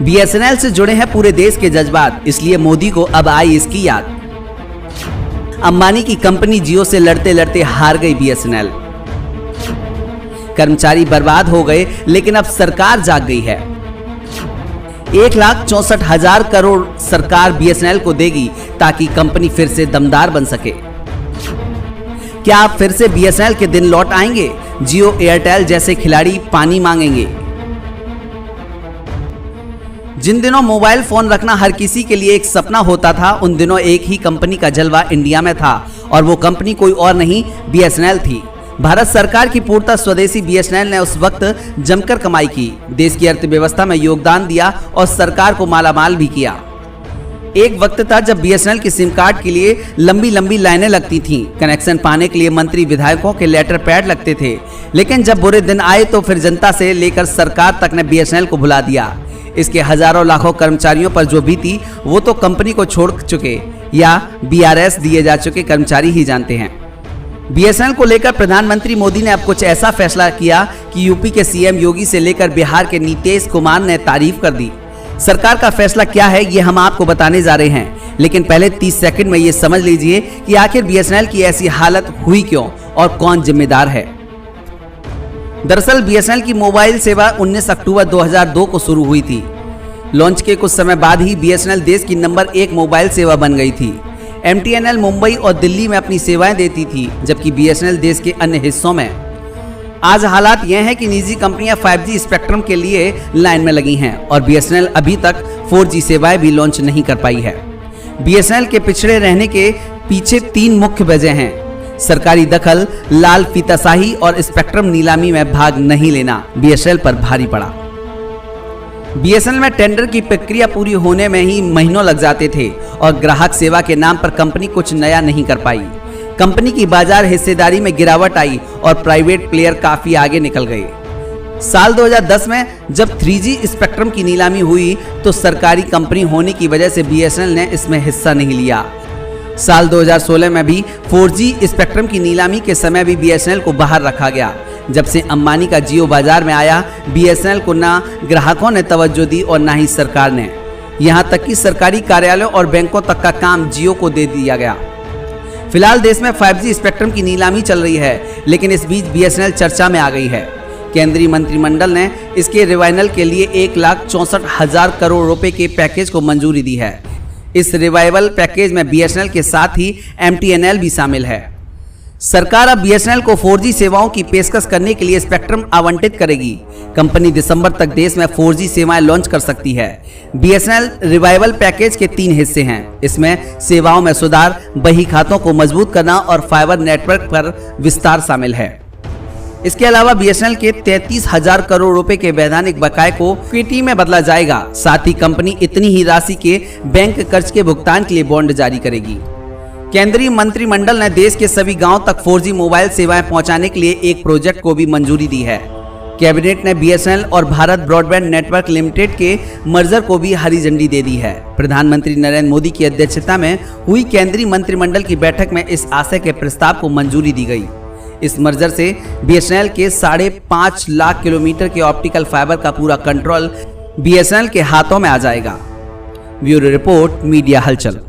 BSNL से जुड़े हैं पूरे देश के जज्बात, इसलिए मोदी को अब आई इसकी याद। अंबानी की कंपनी जियो से लड़ते लड़ते हार गई बीएसएनएल। कर्मचारी बर्बाद हो गए, लेकिन अब सरकार जाग गई है। 1,64,000 करोड़ सरकार बीएसएनएल को देगी ताकि कंपनी फिर से दमदार बन सके। क्या आप फिर से बीएसएनएल के दिन लौट आएंगे? जियो एयरटेल जैसे खिलाड़ी पानी मांगेंगे। जिन दिनों मोबाइल फोन रखना हर किसी के लिए एक सपना होता था, उन दिनों एक ही कंपनी का जलवा इंडिया में था और वो कंपनी कोई और नहीं, बीएसएनएल थी। भारत सरकार की पूर्णतः स्वदेशी बीएसएनएल ने उस वक्त जमकर कमाई की, देश की अर्थव्यवस्था में योगदान दिया और सरकार को मालामाल भी किया। एक वक्त था जब बीएसएनएल की सिम कार्ड के लिए लंबी लंबी लाइनें लगती थीं। कनेक्शन पाने के लिए मंत्री विधायकों के लेटर पैड लगते थे, लेकिन जब बुरे दिन आए तो फिर जनता से लेकर सरकार तक ने बीएसएनएल को भुला दिया। इसके हजारों लाखों कर्मचारियों पर जो बीती वो तो कंपनी को छोड़ चुके या बीआरएस दिए जा चुके कर्मचारी ही जानते हैं। बीएसएनएल को लेकर प्रधानमंत्री मोदी ने अब कुछ ऐसा फैसला किया कि यूपी के सीएम योगी से लेकर बिहार के नीतीश कुमार ने तारीफ कर दी। सरकार का फैसला क्या है ये हम आपको बताने जा रहे हैं, लेकिन पहले 30 सेकंड में ये समझ लीजिए कि आखिर बीएसएनएल की ऐसी हालत हुई क्यों और कौन जिम्मेदार है। दरअसल बीएसएनएल की मोबाइल सेवा 19 अक्टूबर 2002 को शुरू हुई थी। लॉन्च के कुछ समय बाद ही बीएसएनएल देश की नंबर 1 मोबाइल सेवा बन गई थी। एमटीएनएल मुंबई और दिल्ली में अपनी सेवाएं देती थी, जबकि बीएसएनएल देश के अन्य हिस्सों में। आज हालात यह है कि निजी कंपनियां 5G स्पेक्ट्रम के लिए लाइन में लगी हैं और बीएसएनएल अभी तक 4G सेवाएं भी लॉन्च नहीं कर पाई है। बीएसएनएल के पिछड़े रहने के पीछे 3 मुख्य वजह हैं: सरकारी दखल, लाल फीताशाही और स्पेक्ट्रम नीलामी में भाग नहीं लेना बीएसएनएल पर भारी पड़ा। बीएसएनएल में टेंडर की प्रक्रिया पूरी होने में ही महीनों लग जाते थे और ग्राहक सेवा के नाम पर कंपनी कुछ नया नहीं कर पाई। कंपनी की बाजार हिस्सेदारी में गिरावट आई और प्राइवेट प्लेयर काफी आगे निकल गए। साल 2010 में जब 3G स्पेक्ट्रम की नीलामी हुई तो सरकारी कंपनी होने की वजह से बीएसएनएल ने इसमें हिस्सा नहीं लिया। साल 2016 में भी 4G स्पेक्ट्रम की नीलामी के समय भी बीएसएनएल को बाहर रखा गया। जब से अंबानी का जियो बाजार में आया, बीएसएनएल को ना ग्राहकों ने तवज्जो दी और ना ही सरकार ने। यहां तक कि सरकारी कार्यालयों और बैंकों तक का काम जियो को दे दिया गया। फिलहाल देश में 5G स्पेक्ट्रम की नीलामी चल रही है, लेकिन इस बीच बीएसएनएल चर्चा में आ गई है। केंद्रीय मंत्रिमंडल ने इसके रिवाइवल के लिए 1,64,000 करोड़ रुपए के पैकेज को मंजूरी दी है। इस रिवाइवल पैकेज में बीएसएनएल के साथ ही एमटीएनएल भी शामिल है। सरकार अब बीएसएनएल को 4G सेवाओं की पेशकश करने के लिए स्पेक्ट्रम आवंटित करेगी। कंपनी दिसंबर तक देश में 4G सेवाएं लॉन्च कर सकती है। बीएसएनएल रिवाइवल पैकेज के 3 हिस्से हैं। इसमें सेवाओं में सुधार, बही खातों को मजबूत करना और फाइबर नेटवर्क पर विस्तार शामिल है। इसके अलावा बीएसएनएल के 33,000 करोड़ रुपए के वैधानिक बकाये को इक्विटी में बदला जाएगा। साथ ही कंपनी इतनी ही राशि के बैंक कर्ज के भुगतान के लिए बॉन्ड जारी करेगी। केंद्रीय मंत्रिमंडल ने देश के सभी गांवों तक 4G मोबाइल सेवाएं पहुंचाने के लिए एक प्रोजेक्ट को भी मंजूरी दी है। कैबिनेट ने बीएसएनएल और भारत ब्रॉडबैंड नेटवर्क लिमिटेड के मर्जर को भी हरी झंडी दे दी है। प्रधानमंत्री नरेंद्र मोदी की अध्यक्षता में हुई केंद्रीय मंत्रिमंडल की बैठक में इस आशय के प्रस्ताव को मंजूरी दी गई। इस मर्जर से बीएसएनएल के 5.5 लाख किलोमीटर के ऑप्टिकल फाइबर का पूरा कंट्रोल बीएसएनएल के हाथों में आ जाएगा। ब्यूरो रिपोर्ट, मीडिया हलचल।